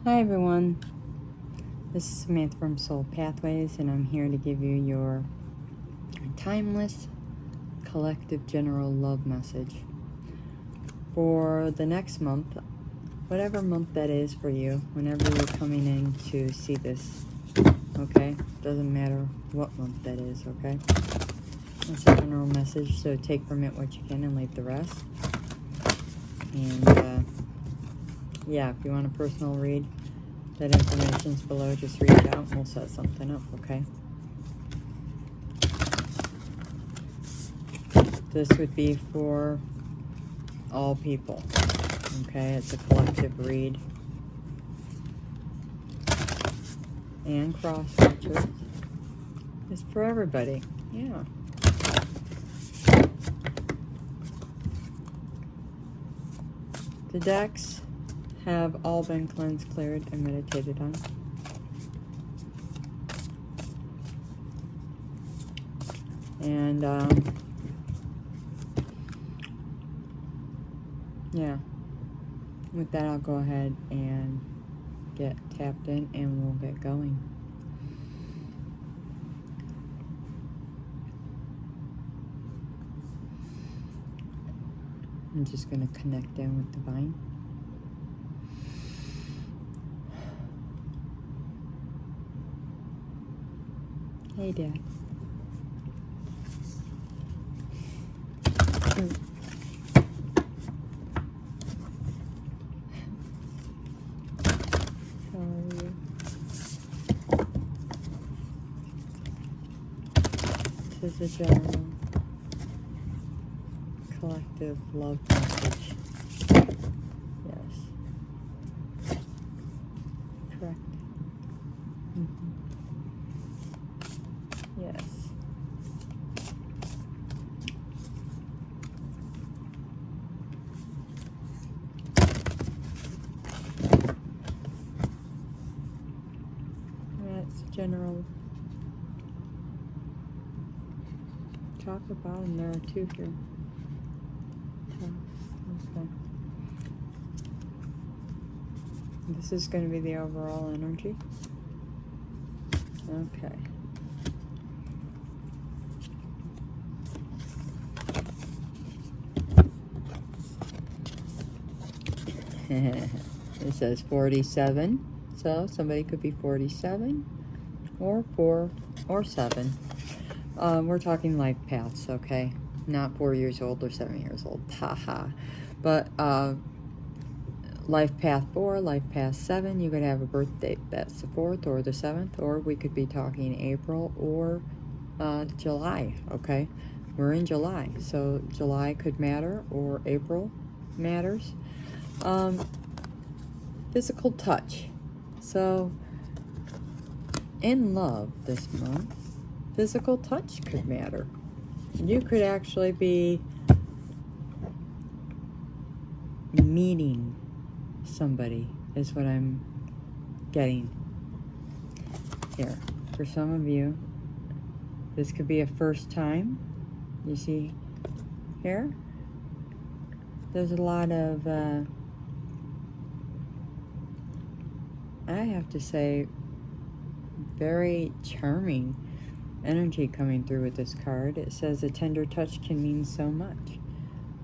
Hi everyone, this is Samantha from Soul Pathways, and I'm here to give you your timeless collective general love message for the next month, whatever month that is for you, whenever you're coming in to see this, okay? Doesn't matter what month that is, okay? It's a general message, so take from it what you can and leave the rest. And yeah, if you want a personal read, that information's below. Just read it out and we'll set something up, okay? This would be for all people, okay? It's a collective read. And cross-watchers. It's for everybody, yeah. The decks have all been cleansed, cleared, and meditated on. And, yeah. With that, I'll go ahead and get tapped in and we'll get going. I'm just going to connect in with Divine. Hey, Dad. How are you? This is a general collective love message. Yes. Correct. Yes. That's general. Top or bottom, there are two here. Okay. This is going to be the overall energy. Okay. It says 47, so somebody could be 47 or 4 or 7. We're talking life paths, okay? Not 4 years old or 7 years old, haha. But life path 4, life path 7, you could have a birth date that's the 4th or the 7th, or we could be talking April or July, okay? We're in July, so July could matter or April matters. Physical touch. So, in love this month, physical touch could matter. You could actually be meeting somebody, is what I'm getting here. For some of you, this could be a first time. You see here? There's a lot of, I have to say, very charming energy coming through with this card. It says a tender touch can mean so much.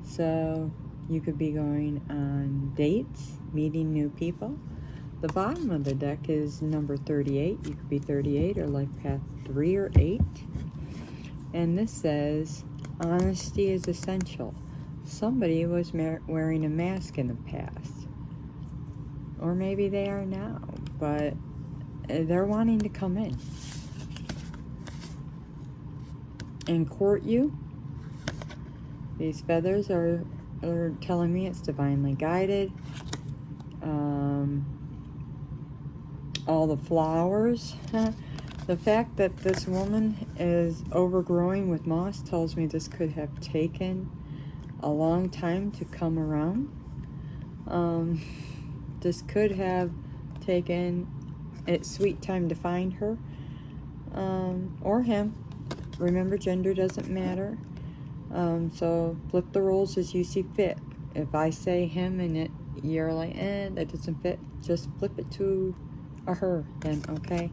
So you could be going on dates, meeting new people. The bottom of the deck is number 38. You could be 38 or life path 3 or 8. And this says honesty is essential. Somebody was wearing a mask in the past. Or maybe they are now, but they're wanting to come in and court you. These feathers are telling me it's divinely guided. All the flowers. The fact that this woman is overgrowing with moss tells me this could have taken a long time to come around. This could have taken its sweet time to find her, or him. Remember, gender doesn't matter. So flip the roles as you see fit. If I say him and you're like, that doesn't fit, just flip it to a her then, okay?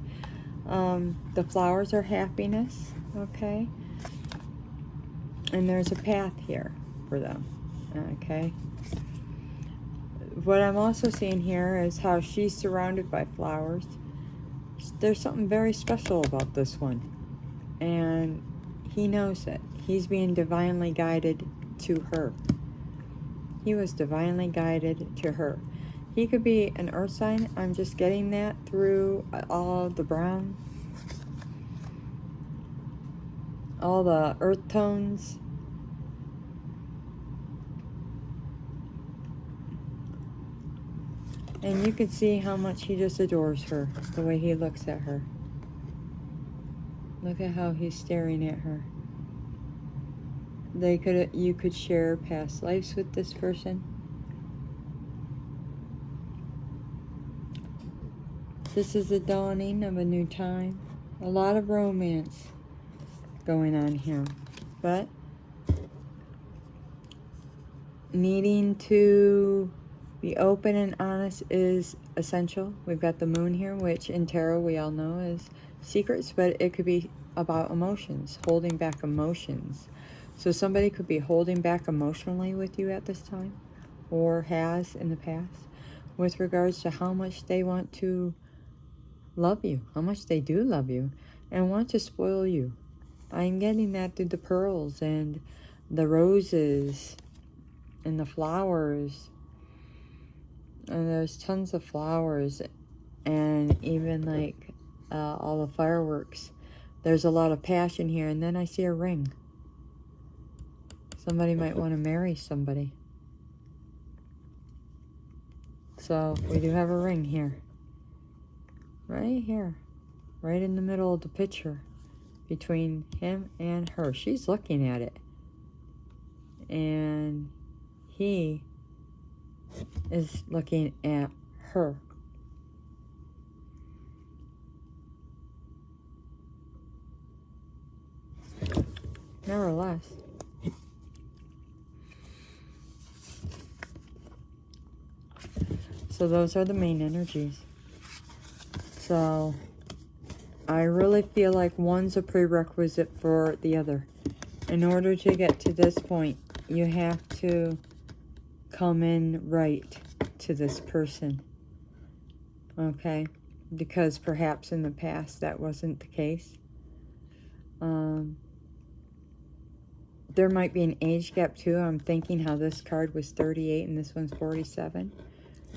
The flowers are happiness, okay? And there's a path here for them, okay? What I'm also seeing here is how she's surrounded by flowers. There's something very special about this one, and he knows it. He's being divinely guided to her. He was divinely guided to her. He could be an earth sign. I'm just getting that through all the brown, all the earth tones. And you can see how much he just adores her, the way he looks at her. Look at how he's staring at her. You could share past lives with this person. This is the dawning of a new time. A lot of romance going on here. But needing to be open and honest is essential. We've got the moon here, which in tarot we all know is secrets, but it could be about emotions, holding back emotions. So somebody could be holding back emotionally with you at this time, or has in the past, with regards to how much they want to love you, how much they do love you, and want to spoil you. I'm getting that through the pearls and the roses and the flowers. And there's tons of flowers, and even like all the fireworks. There's a lot of passion here, and then I see a ring. Somebody might want to marry somebody. So we do have a ring here. Right here. Right in the middle of the picture. Between him and her. She's looking at it. And he is looking at her. Nevertheless, so those are the main energies. So I really feel like one's a prerequisite for the other. In order to get to this point, you have to come in right to this person, okay? Because perhaps in the past that wasn't the case. There might be an age gap too. I'm thinking how this card was 38 and this one's 47.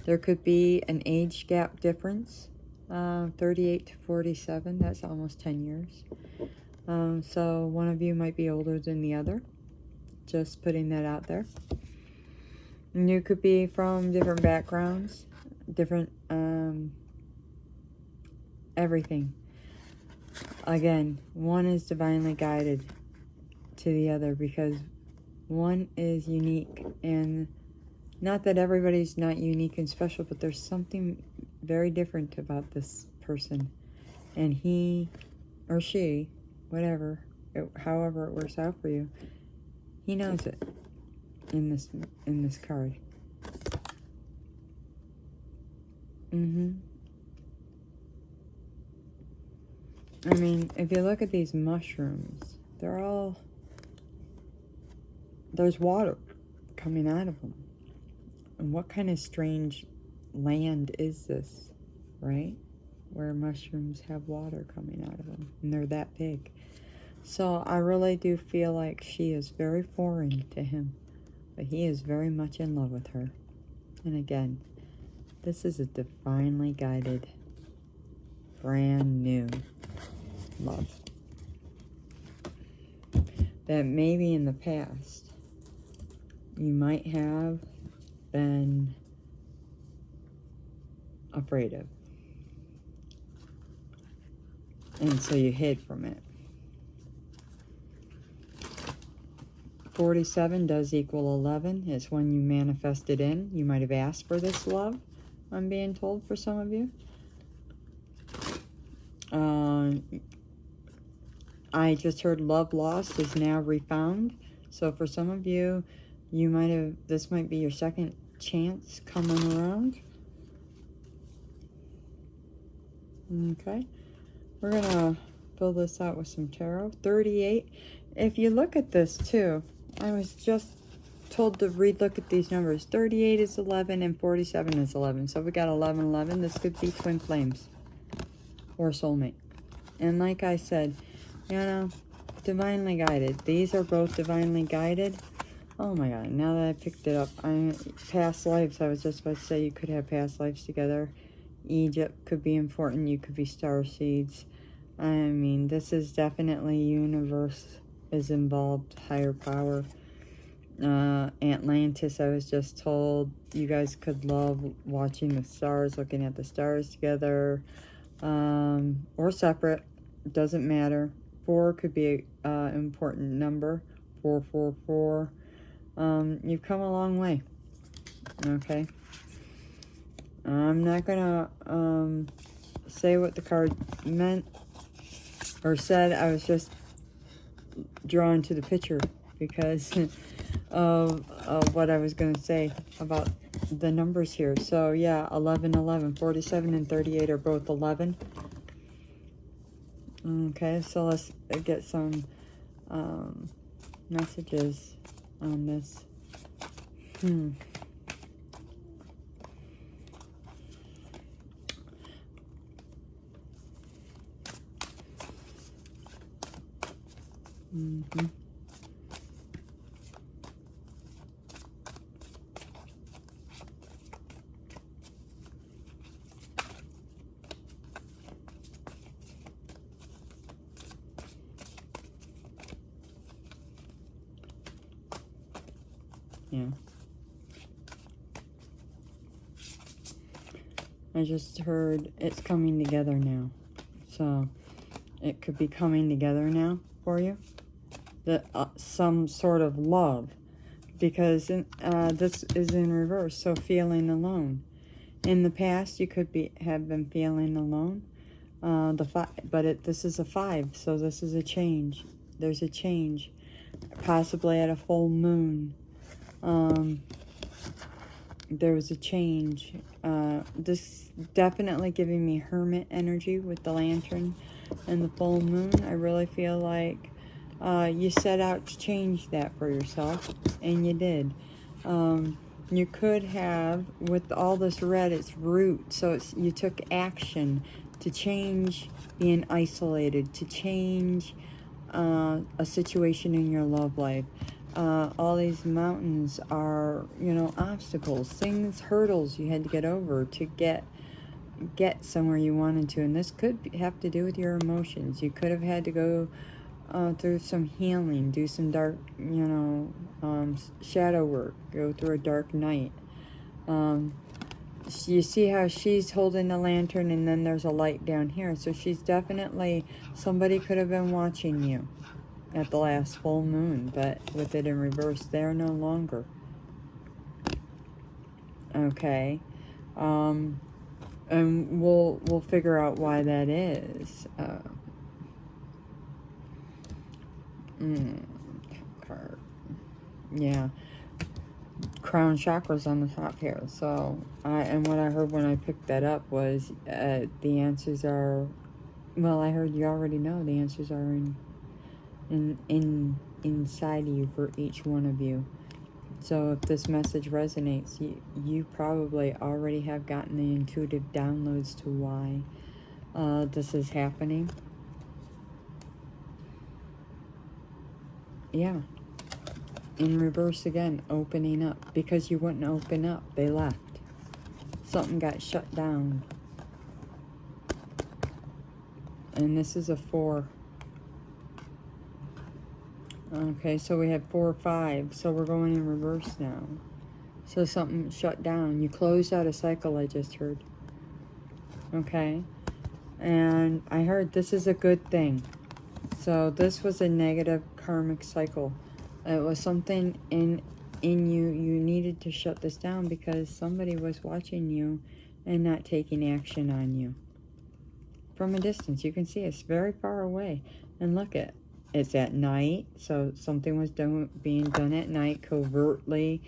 There could be an age gap difference, 38 to 47. That's almost 10 years. So one of you might be older than the other. Just putting that out there. And you could be from different backgrounds, different everything. Again, one is divinely guided to the other because one is unique, and not that everybody's not unique and special, but there's something very different about this person, and he or she, whatever, however it works out for you, he knows it in this card. I mean, if you look at these mushrooms, there's water coming out of them. And what kind of strange land is this, right? Where mushrooms have water coming out of them, and they're that big. So I really do feel like she is very foreign to him, but he is very much in love with her. And again, this is a divinely guided, brand new love. That maybe in the past, you might have been afraid of. And so you hid from it. 47 does equal 11. It's when you manifested in. You might have asked for this love, I'm being told, for some of you. I just heard love lost is now refound. So for some of you, this might be your second chance coming around. Okay, we're gonna fill this out with some tarot. 38. If you look at this too, I was just told to look at these numbers. 38 is 11 and 47 is 11. So we got 11, 11. This could be twin flames or soulmate. And like I said, you know, divinely guided. These are both divinely guided. Oh my God, now that I picked it up, past lives, I was just about to say you could have past lives together. Egypt could be important. You could be star seeds. I mean, this is definitely universe is involved, higher power. Atlantis, I was just told you guys could love watching the stars, looking at the stars together, or separate. Doesn't matter. 4 could be an important number. 444. You've come a long way. Okay. I'm not gonna say what the card meant or said. I was just drawn to the picture because of what I was going to say about the numbers here. So yeah, 11, 11, 47 and 38 are both 11. Okay, so let's get some messages on this. Yeah. I just heard it's coming together now. So it could be coming together now for you. Some sort of love. Because this is in reverse. So feeling alone. In the past, you could have been feeling alone. But this is a 5. So this is a change. There's a change. Possibly at a full moon. There was a change. This definitely giving me hermit energy with the lantern and the full moon. I really feel like you set out to change that for yourself, and you did. You could have, with all this red, it's root, so you took action to change being isolated, to change a situation in your love life. All these mountains are, obstacles, hurdles you had to get over to get somewhere you wanted to. And this could have to do with your emotions. You could have had to go through some healing, do some dark, shadow work, go through a dark night. You see how she's holding the lantern and then there's a light down here. So she's definitely, somebody could have been watching you at the last full moon, but with it in reverse, they're no longer. Okay. And we'll figure out why that is. Card. Yeah. Crown chakra's on the top here. So, and what I heard when I picked that up was the answers are, well, I heard you already know the answers are inside of you for each one of you. So if this message resonates, you probably already have gotten the intuitive downloads to why this is happening. Yeah. In reverse again, opening up. Because you wouldn't open up, they left. Something got shut down. And this is a 4. Okay, so we have 4, 5. So we're going in reverse now. So something shut down. You closed out a cycle, I just heard. Okay. And I heard this is a good thing. So this was a negative karmic cycle. It was something in you. You needed to shut this down because somebody was watching you and not taking action on you. From a distance, you can see it's very far away. And look at it's at night, so something was being done at night covertly.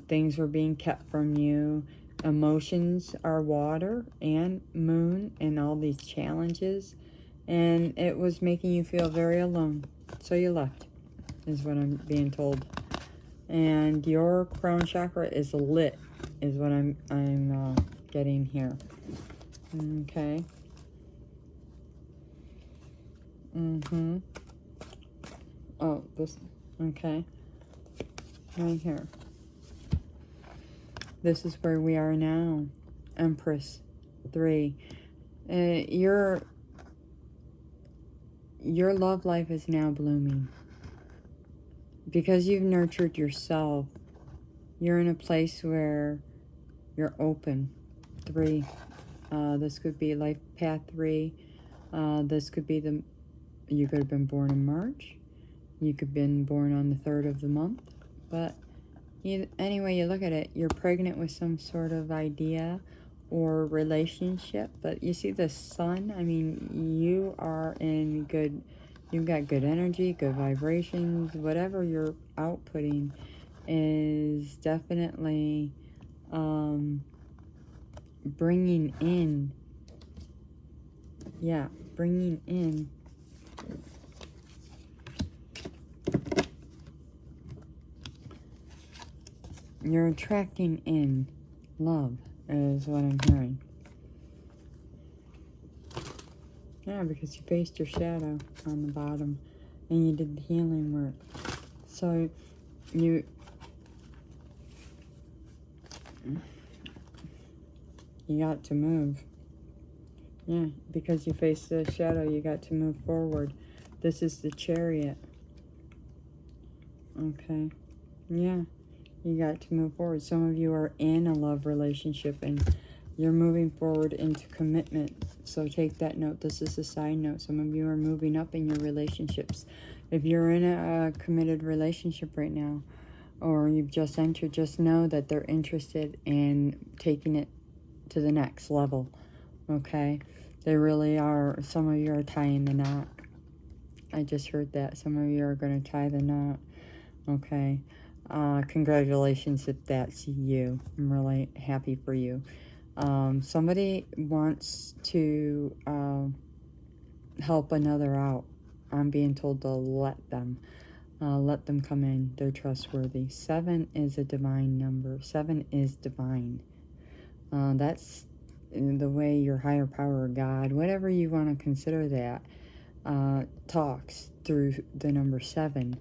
Things were being kept from you. Emotions are water and moon and all these challenges. And it was making you feel very alone. So you left, is what I'm being told. And your crown chakra is lit, is what I'm getting here. Okay. Oh, this, okay. Right here. This is where we are now. Empress 3. Your love life is now blooming. Because you've nurtured yourself, you're in a place where you're open. 3. This could be life path 3. This could be you could have been born in March. You could have been born on the 3rd of the month. But any way you look at it, you're pregnant with some sort of idea or relationship. But you see the sun, I mean, you are in good, you've got good energy, good vibrations. Whatever you're outputting is definitely bringing in you're attracting in love, is what I'm hearing. Yeah, because you faced your shadow on the bottom and you did the healing work. So you got to move. Yeah, because you faced the shadow, you got to move forward. This is the Chariot. Okay. Yeah, you got to move forward. Some of you are in a love relationship and you're moving forward into commitment. So take that note. This is a side note. Some of you are moving up in your relationships. If you're in a committed relationship right now, or you've just entered, just know that they're interested in taking it to the next level. Okay? They really are. Some of you are tying the knot. I just heard that. Some of you are going to tie the knot. Okay? Congratulations if that's you. I'm really happy for you. Somebody wants to help another out. I'm being told to let them come in. They're trustworthy. 7 is a divine number. 7 is divine. That's the way your higher power, God, whatever you want to consider that, talks through the number 7.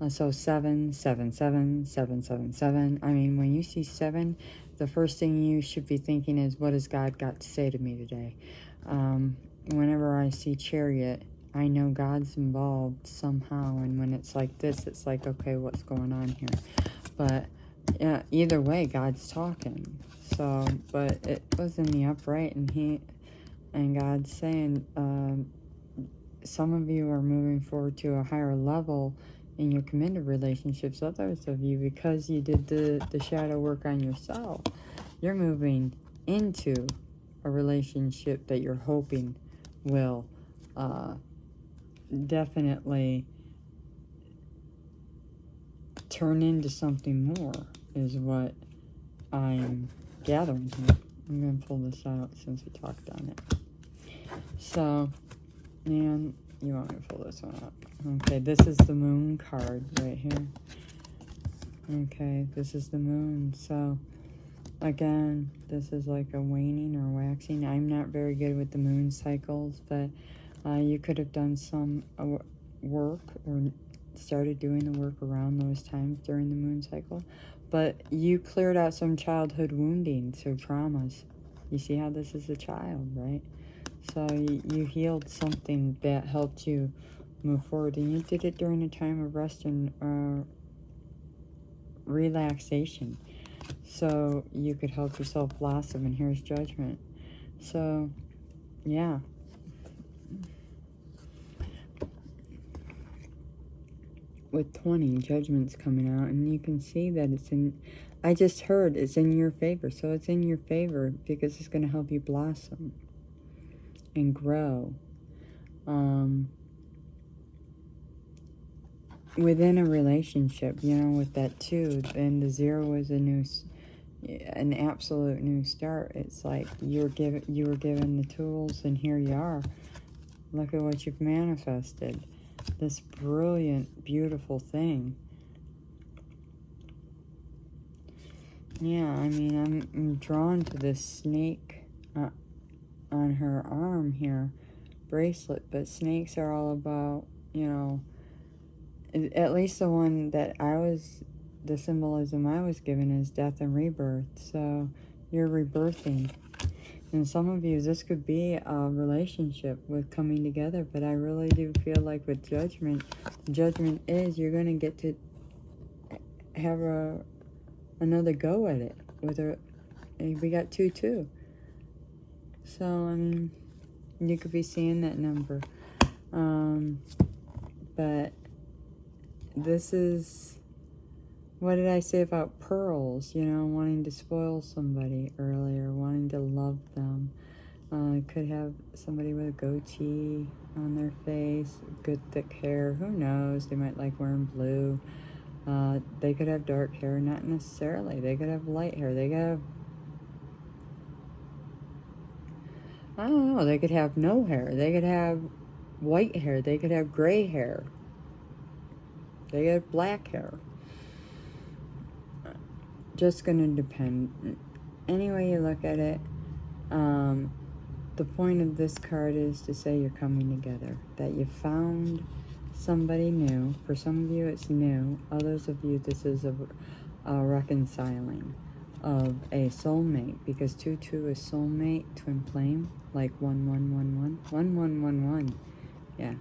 So 7, 7, 7, 7, 7, 7. I mean, when you see 7, the first thing you should be thinking is, what has God got to say to me today? Whenever I see Chariot, I know God's involved somehow. And when it's like this, it's like, okay, what's going on here? But yeah, either way, God's talking. So, but it was in the upright, and God's saying, some of you are moving forward to a higher level in your committed relationships. Others of you, because you did the shadow work on yourself, you're moving into a relationship that you're hoping will definitely turn into something more, is what I'm gathering here. I'm going to pull this out since we talked on it. So, and you want me to pull this one up. Okay, this is the moon card right here. Okay, this is the moon. So, again, this is like a waning or waxing. I'm not very good with the moon cycles, but you could have done some work or started doing the work around those times during the moon cycle. But you cleared out some childhood woundings or traumas. You see how this is a child, right? So you healed something that helped you move forward. And you did it during a time of rest and relaxation. So you could help yourself blossom. And here's Judgment. So, yeah. With 20, Judgment's coming out, and you can see that it's in, I just heard it's in your favor. So it's in your favor because it's going to help you blossom and grow. within a relationship, you know, with that 2, and the 0 is an absolute new start. It's like you were given the tools, and here you are. Look at what you've manifested. This brilliant, beautiful thing. Yeah, I mean, I'm drawn to this snake on her arm here, bracelet, but snakes are all about, you know, at least the one that the symbolism I was given is death and rebirth. So you're rebirthing. And some of you, this could be a relationship with coming together, but I really do feel like with judgment is you're going to get to have another go at it. We got 2. So, I mean, you could be seeing that number. But this is, what did I say about pearls? You know, wanting to spoil somebody earlier, wanting to love them. Could have somebody with a goatee on their face, good thick hair. Who knows? They might like wearing blue. They could have dark hair, not necessarily. They could have light hair. They could have, I don't know, they could have no hair. They could have white hair. They could have gray hair. They could have black hair. Just going to depend. Any way you look at it, the point of this card is to say you're coming together, that you found somebody new. For some of you, it's new. Others of you, this is a reconciling of a soulmate, because 2 is soulmate, twin flame, like 1111, 1111. Yeah.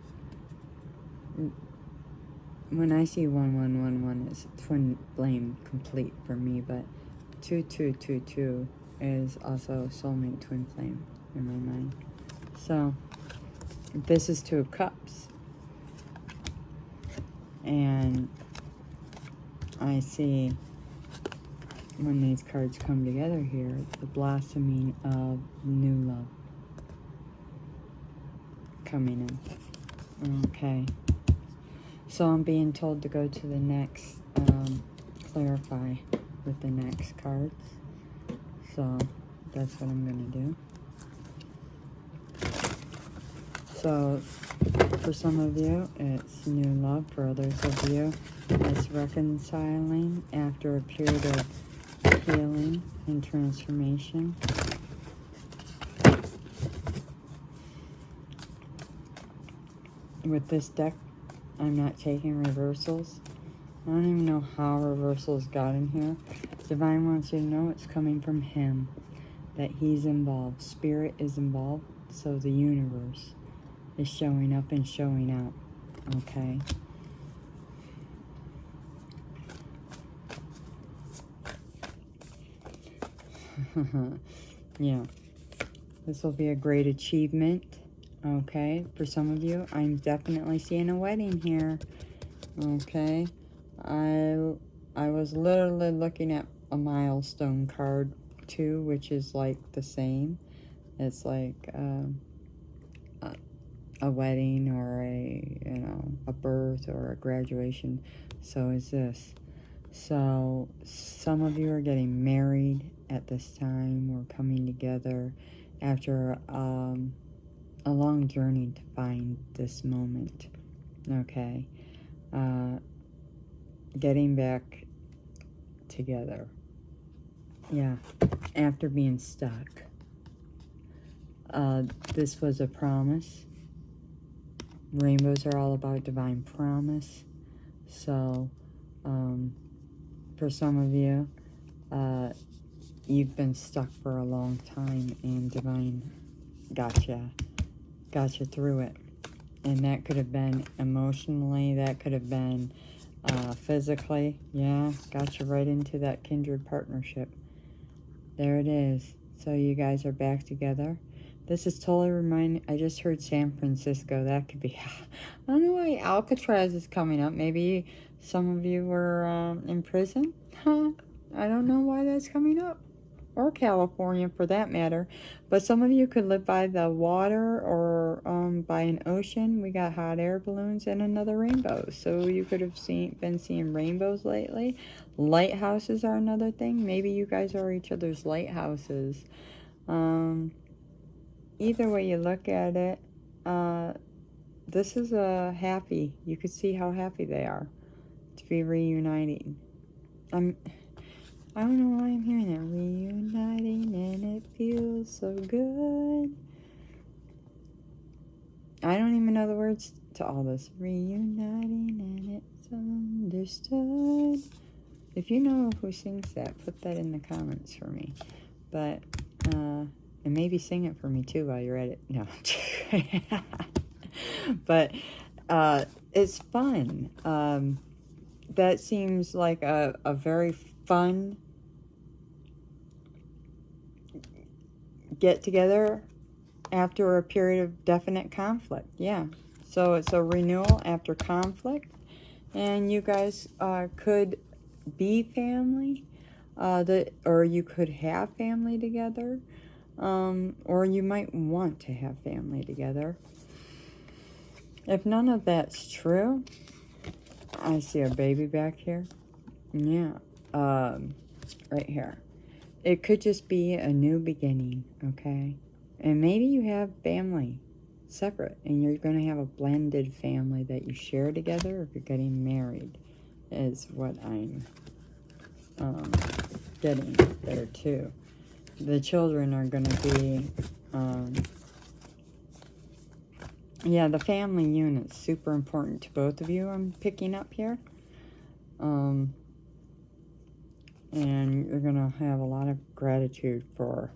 When I see 1111, it's twin flame complete for me, but 2222 is also soulmate twin flame in my mind. So this is 2 of cups, and I see when these cards come together here, the blossoming of new love coming in. Okay. So I'm being told to go to the next, clarify with the next cards. So that's what I'm going to do. So for some of you, it's new love. For others of you, it's reconciling after a period of healing and transformation. With this deck, I'm not taking reversals. I don't even know how reversals got in here. Divine wants you to know it's coming from him, that he's involved. Spirit is involved, so the universe is showing up and showing out. Okay? Yeah. This will be a great achievement. Okay? For some of you, I'm definitely seeing a wedding here. Okay? I was literally looking at a milestone card too, which is like the same. It's like a wedding or a birth or a graduation. So is this. So some of you are getting married at this time, or coming together after a long journey to find this moment. Okay? Getting back together. Yeah, after being stuck. This was a promise. Rainbows are all about divine promise. So, for some of you, you've been stuck for a long time, and divine gotcha through it. And that could have been emotionally, that could have been physically. Yeah, got you right into that kindred partnership. There it is. So you guys are back together. This is totally I just heard San Francisco. That could be, I don't know why Alcatraz is coming up. Maybe some of you were in prison. I don't know why that's coming up. or California for that matter. But some of you could live by the water or by an ocean. We got hot air balloons and another rainbow. So you could have been seeing rainbows lately. Lighthouses are another thing. Maybe you guys are each other's lighthouses. Either way you look at it, this is a happy. You could see how happy they are to be reuniting. I don't know why I'm hearing that. Reuniting and it feels so good. I don't even know the words to all this. Reuniting and it's understood. If you know who sings that, put that in the comments for me. But, and maybe sing it for me too while you're at it. No. But, it's fun. That seems like a very fun get together after a period of definite conflict. Yeah. So it's a renewal after conflict. And you guys could be family. Or you could have family together. Or you might want to have family together. If none of that's true, I see a baby back here. Yeah. Right here. It could just be a new beginning, okay? And maybe you have family separate, and you're going to have a blended family that you share together if you're getting married, is what I'm getting there too. The children are going to be, yeah, the family unit's super important to both of you, I'm picking up here. And you're going to have a lot of gratitude for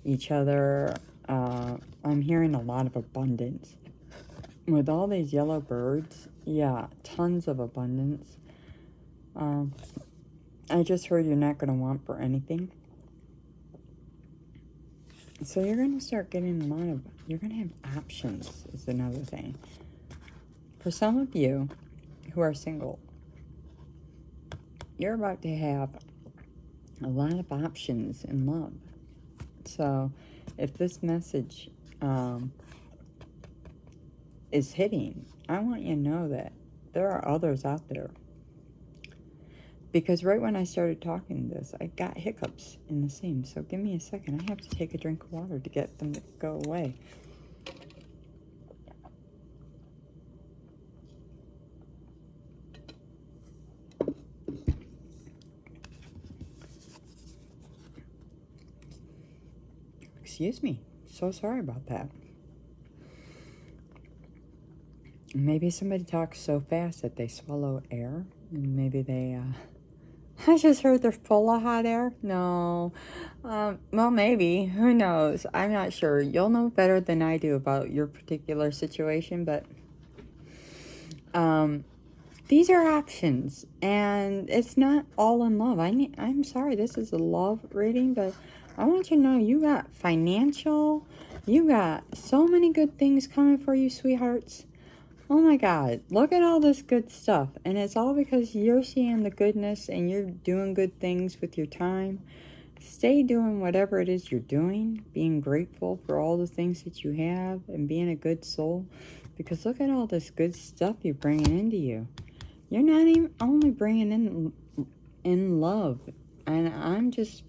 each other. I'm hearing a lot of abundance. With all these yellow birds, yeah, tons of abundance. I just heard you're not going to want for anything. So you're going to start getting you're going to have options, is another thing. For some of you who are single, you're about to have a lot of options in love. So if this message is hitting, I want you to know that there are others out there. Because right when I started talking this, I got hiccups in the seam. So give me a second. I have to take a drink of water to get them to go away. Excuse me. So sorry about that. Maybe somebody talks so fast that they swallow air. And maybe they, I just heard they're full of hot air. No. Well, maybe. Who knows? I'm not sure. You'll know better than I do about your particular situation, but these are options, and it's not all in love. I'm sorry, this is a love reading, but I want you to know you got financial, you got so many good things coming for you, sweethearts. Oh my God, look at all this good stuff. And it's all because you're seeing the goodness and you're doing good things with your time. Stay doing whatever it is you're doing, being grateful for all the things that you have and being a good soul. Because look at all this good stuff you're bringing into you. You're not even only bringing in love. And I'm just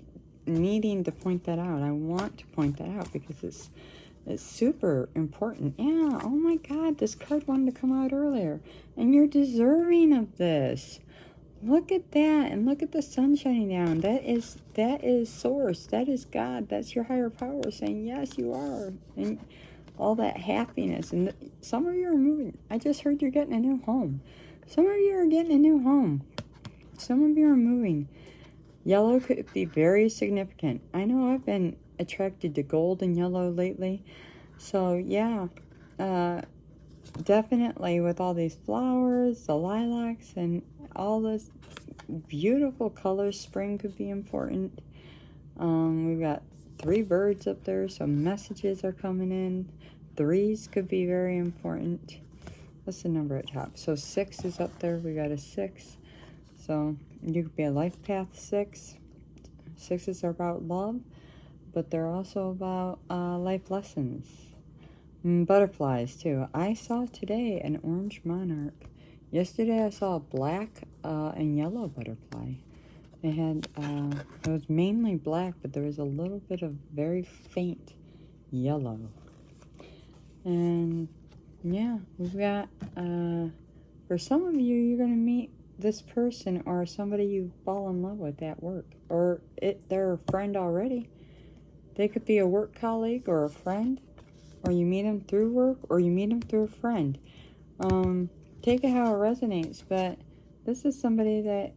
needing to point that out. I want to point that out because it's super important. Yeah, oh my God, this card wanted to come out earlier. And you're deserving of this. Look at that, and look at the sun shining down. That is source. That is God. That's your higher power saying, yes, you are. And all that happiness. And some of you are moving. I just heard you're getting a new home. Some of you are getting a new home. Some of you are moving. Yellow could be very significant. I know I've been attracted to gold and yellow lately. So, yeah, definitely with all these flowers, the lilacs, and all this beautiful colors, spring could be important. We've got 3 birds up there, so messages are coming in. 3s could be very important. What's the number at top? So 6 is up there. We got a 6. So you could be a life path 6. Sixes are about love, but they're also about life lessons. Butterflies, too. I saw today an orange monarch. Yesterday I saw a black and yellow butterfly. They had, it was mainly black, but there was a little bit of very faint yellow. And yeah, we've got, for some of you, you're going to meet this person or somebody you fall in love with at work. Or they're a friend already. They could be a work colleague or a friend. Or you meet them through work, or you meet them through a friend. Take it how it resonates, but this is somebody that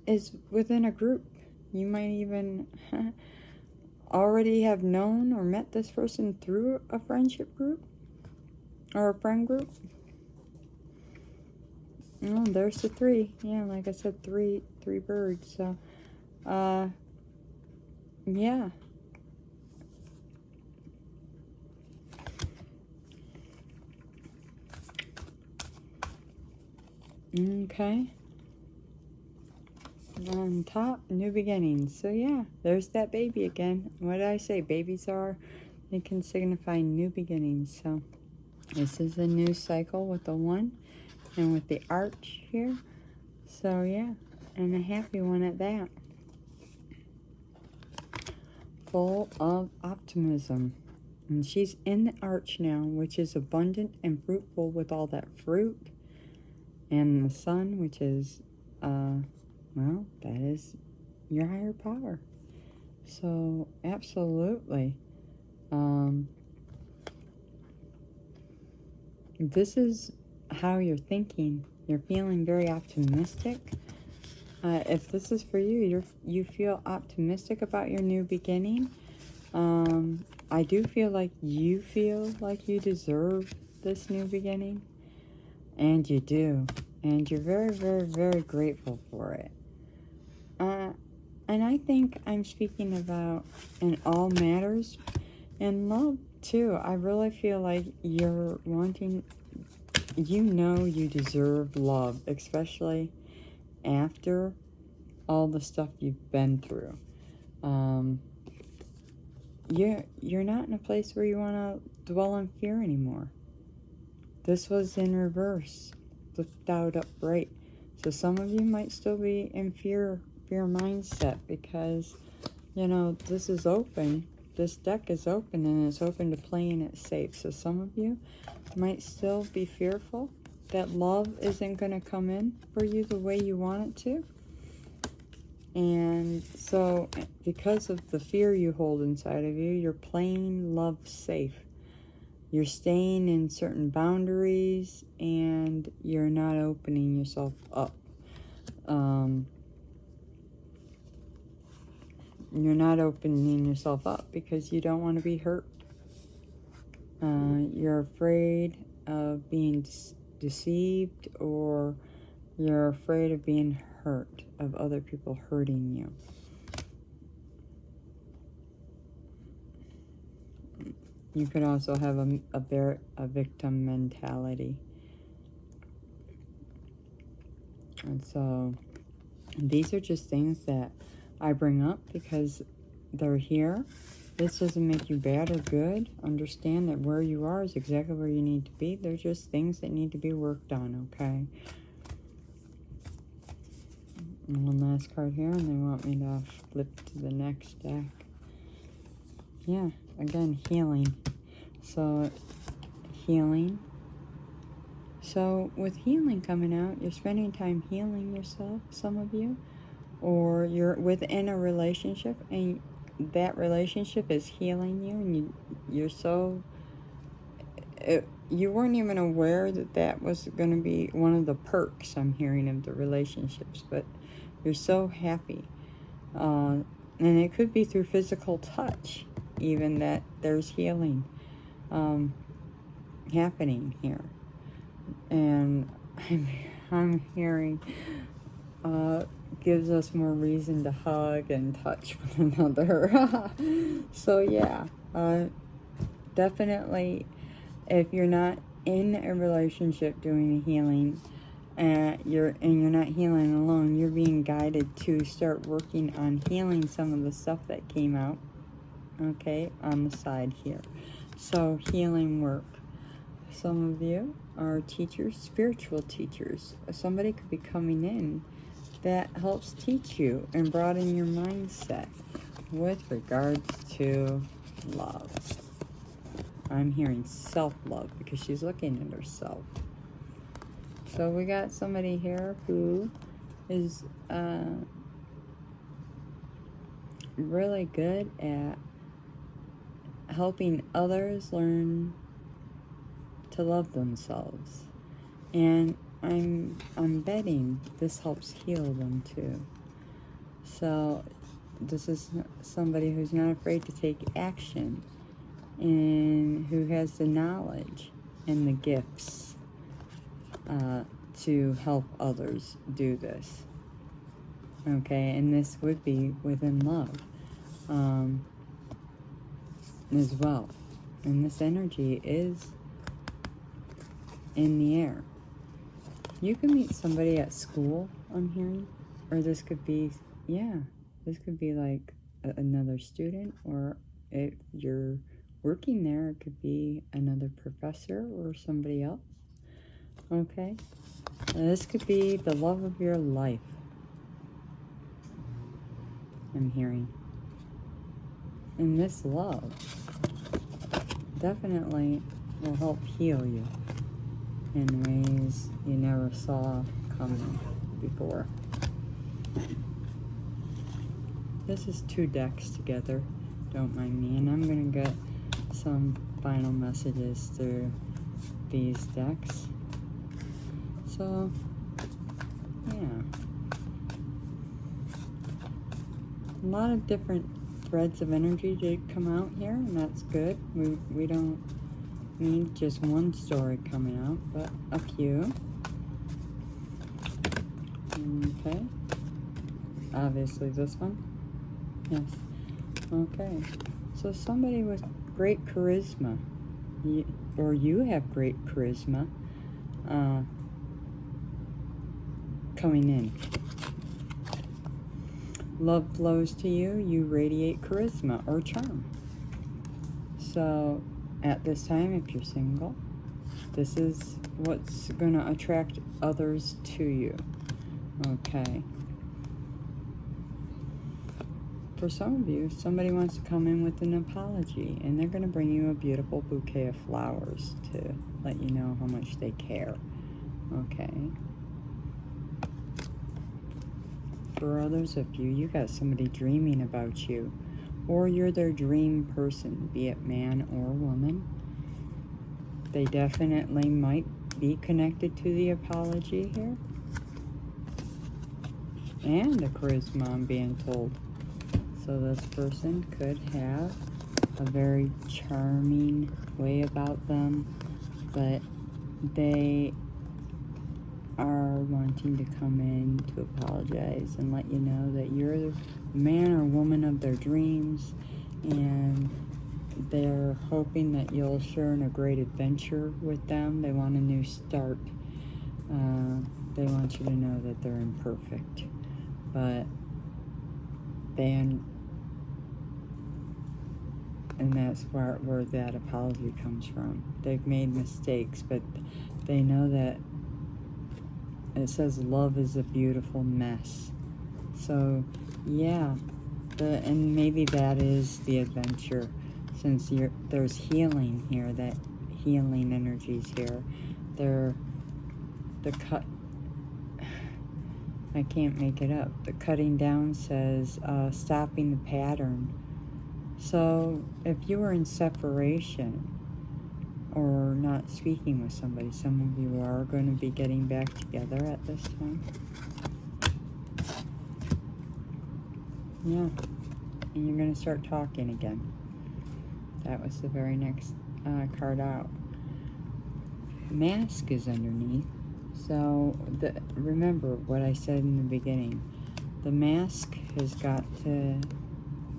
is within a group. You might even already have known or met this person through a friendship group or a friend group. Oh, there's the 3. Yeah, like I said, three birds. So, yeah. Okay. On top, new beginnings. So yeah, there's that baby again. What did I say? Babies they can signify new beginnings. So this is a new cycle with the 1 and with the arch here. So yeah, and a happy one at that. Full of optimism. And she's in the arch now, which is abundant and fruitful with all that fruit. And the sun, which is, well, that is your higher power. So, absolutely. This is how you're thinking. You're feeling very optimistic. If this is for you, you feel optimistic about your new beginning. I do feel like you deserve this new beginning. And you do. And you're very, very, very grateful for it. And I think I'm speaking about in all matters. In love, too. I really feel like you're wanting, you deserve love, especially after all the stuff you've been through. You're not in a place where you want to dwell in fear anymore. This was in reverse, flipped out upright. So some of you might still be in fear mindset because, this is open. This deck is open and it's open to playing it safe. So some of you might still be fearful that love isn't going to come in for you the way you want it to. And so because of the fear you hold inside of you, you're playing love safe. You're staying in certain boundaries and you're not opening yourself up. You're not opening yourself up because you don't want to be hurt. You're afraid of being deceived, or you're afraid of being hurt, of other people hurting you. You could also have a victim mentality. And so these are just things that I bring up because they're here. This doesn't make you bad or good. Understand that where you are is exactly where you need to be. They're just things that need to be worked on, okay? And one last card here, and they want me to flip to the next deck. Yeah, again, healing. So, healing. So, with healing coming out, you're spending time healing yourself, some of you. Or you're within a relationship, and that relationship is healing you, and you weren't even aware that was going to be one of the perks I'm hearing of the relationships, but you're so happy. And it could be through physical touch, even, that there's healing happening here. And I'm hearing gives us more reason to hug and touch one another. So yeah, definitely, if you're not in a relationship doing a healing, you're not healing alone. You're being guided to start working on healing some of the stuff that came out, okay, on the side here. So healing work. Some of you are teachers, spiritual teachers. Somebody could be coming in that helps teach you and broaden your mindset with regards to love. I'm hearing self-love because she's looking at herself. So we got somebody here who is really good at helping others learn to love themselves. And I'm betting this helps heal them too. So this is somebody who's not afraid to take action and who has the knowledge and the gifts to help others do this. Okay, and this would be within love as well. And this energy is in the air. You can meet somebody at school, I'm hearing, or this could be, this could be like another student, or if you're working there, it could be another professor or somebody else. Okay, this could be the love of your life, I'm hearing. And this love definitely will help heal you in ways you never saw coming before. This is 2 decks together, don't mind me, and I'm going to get some final messages through these decks. So, yeah. A lot of different threads of energy did come out here, and that's good. We don't need just one story coming out, but a few. Okay. Obviously this one. Yes. Okay. So somebody with great charisma, or you have great charisma, coming in. Love flows to you. You radiate charisma or charm. So at this time, if you're single, this is what's going to attract others to you. Okay. For some of you, somebody wants to come in with an apology, and they're going to bring you a beautiful bouquet of flowers to let you know how much they care. Okay. For others of you, you got somebody dreaming about you, or you're their dream person, be it man or woman. They definitely might be connected to the apology here. And the charisma, I'm being told. So this person could have a very charming way about them, but they are wanting to come in to apologize and let you know that you're the man or woman of their dreams, and they're hoping that you'll share in a great adventure with them. They want a new start. They want you to know that they're imperfect, but and that's where that apology comes from. They've made mistakes, but they know that it says love is a beautiful mess. So yeah, and maybe that is the adventure, since there's healing here, that healing energies here. I can't make it up. The cutting down says stopping the pattern. So if you were in separation or not speaking with somebody, some of you are going to be getting back together at this time. Yeah. And you're going to start talking again. That was the very next card out. Mask is underneath. So remember what I said in the beginning. The mask has got to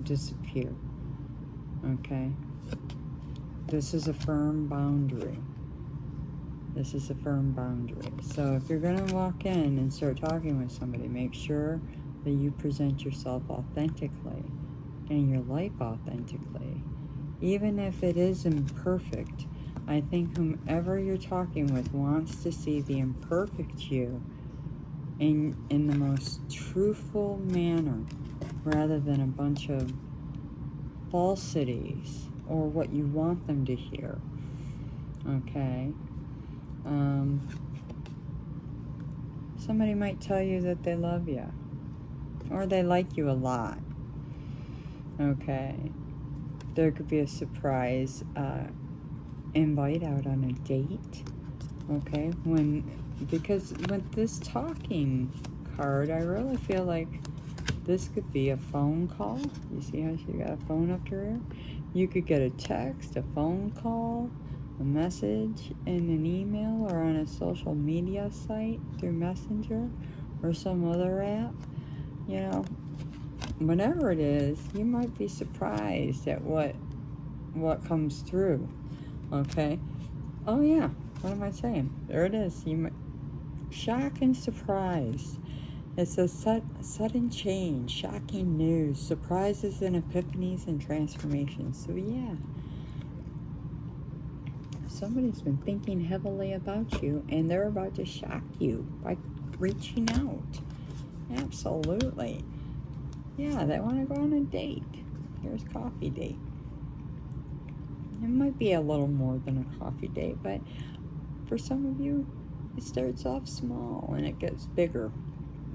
disappear. Okay? This is a firm boundary. This is a firm boundary. So if you're going to walk in and start talking with somebody, make sure that you present yourself authentically and your life authentically. Even if it is imperfect, I think whomever you're talking with wants to see the imperfect you in the most truthful manner, rather than a bunch of falsities or what you want them to hear. Okay? Somebody might tell you that they love you, or they like you a lot. Okay? There could be a surprise invite out on a date. Okay? Because with this talking card, I really feel like this could be a phone call. You see how she got a phone up to her? You could get a text, a phone call, a message in an email, or on a social media site through Messenger or some other app. You know, whatever it is, you might be surprised at what comes through. Okay? Oh yeah, what am I saying? There it is. You might shock and surprise. It says sudden change, shocking news, surprises and epiphanies and transformations. So yeah, somebody's been thinking heavily about you, and they're about to shock you by reaching out. Absolutely. Yeah, they want to go on a date. Here's coffee date. It might be a little more than a coffee date, but for some of you, it starts off small and it gets bigger.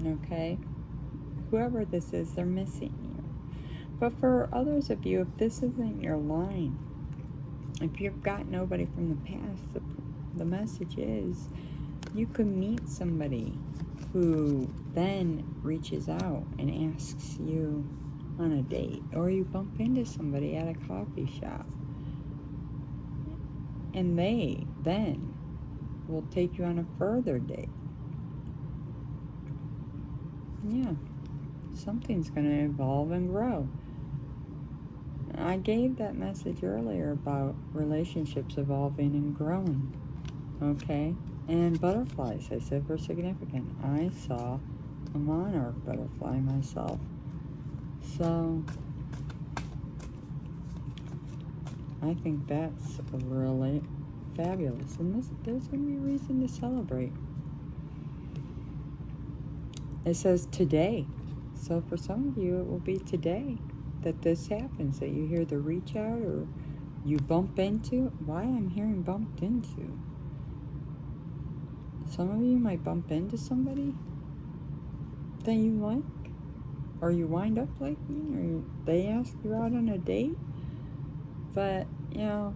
Okay? Whoever this is, they're missing you. But for others of you, if this isn't your line, if you've got nobody from the past, the message is you could meet somebody who then reaches out and asks you on a date, or you bump into somebody at a coffee shop and they then will take you on a further date. Yeah, something's going to evolve and grow. I gave that message earlier about relationships evolving and growing. Okay? And butterflies, I said, were significant. I saw a monarch butterfly myself. So, I think that's really fabulous. And there's going to be a reason to celebrate. It says today. So for some of you, it will be today that this happens, that you hear the reach out or you bump into. Why I'm hearing bumped into. Some of you might bump into somebody that you like, or you wind up liking, or they ask you out on a date. But, you know,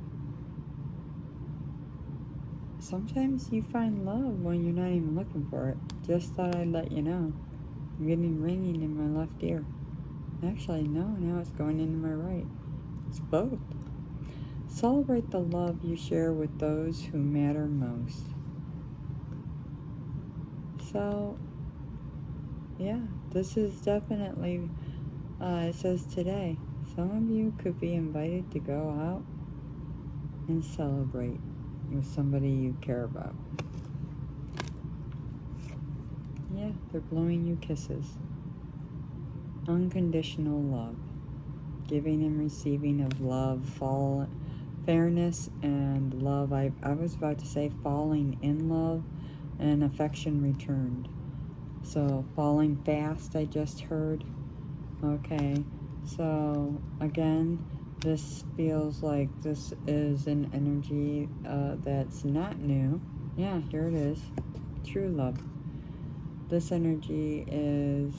sometimes you find love when you're not even looking for it. Just thought I'd let you know. I'm getting ringing in my left ear. Actually, no, now it's going into my right. It's both. Celebrate the love you share with those who matter most. So, yeah, this is definitely, it says today, some of you could be invited to go out and celebrate with somebody you care about. Yeah, they're blowing you kisses. Unconditional love. Giving and receiving of love, fairness and love. I was about to say falling in love and affection returned. So falling fast, I just heard. Okay, so again, this feels like this is an energy that's not new. Yeah, here it is. True love. This energy is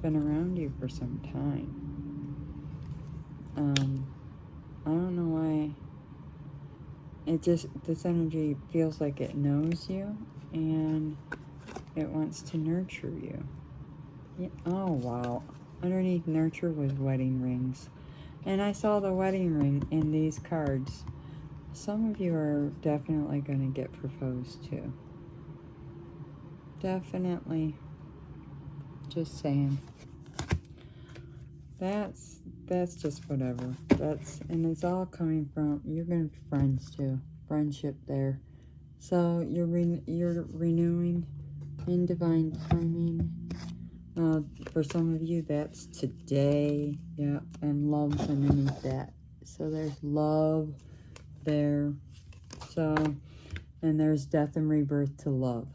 been around you for some time. I don't know why. This energy feels like it knows you and it wants to nurture you. Yeah, oh wow. Underneath nurture was wedding rings. And I saw the wedding ring in these cards. Some of you are definitely going to get proposed to. Definitely. Just saying. That's just whatever. And it's all coming from, you're going to be friends too. friendship there. So you're renewing in divine timing. For some of you, that's today. Yeah, and love's underneath that. So there's love there. So, and there's death and rebirth to love.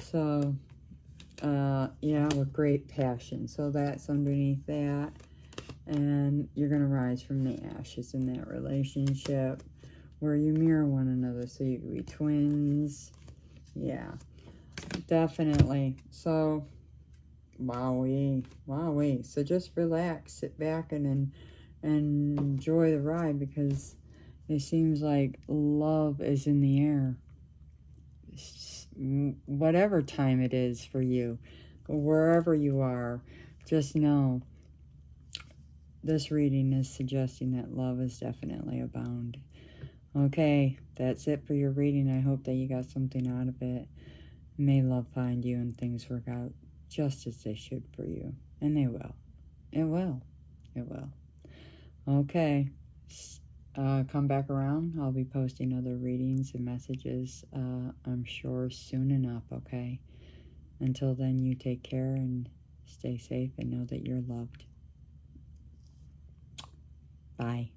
So, yeah, with great passion. So that's underneath that. And you're going to rise from the ashes in that relationship where you mirror one another. So you could be twins. Yeah, definitely. So, wowee. So just relax, sit back, and enjoy the ride, because it seems like love is in the air. Whatever time it is for you, wherever you are, just know this reading is suggesting that love is definitely abound. Okay, that's it for your reading. I hope that you got something out of it. May love find you and things work out just as they should for you. And they will. It will. It will. Okay. Come back around. I'll be posting other readings and messages, I'm sure, soon enough, okay? Until then, you take care and stay safe and know that you're loved. Bye.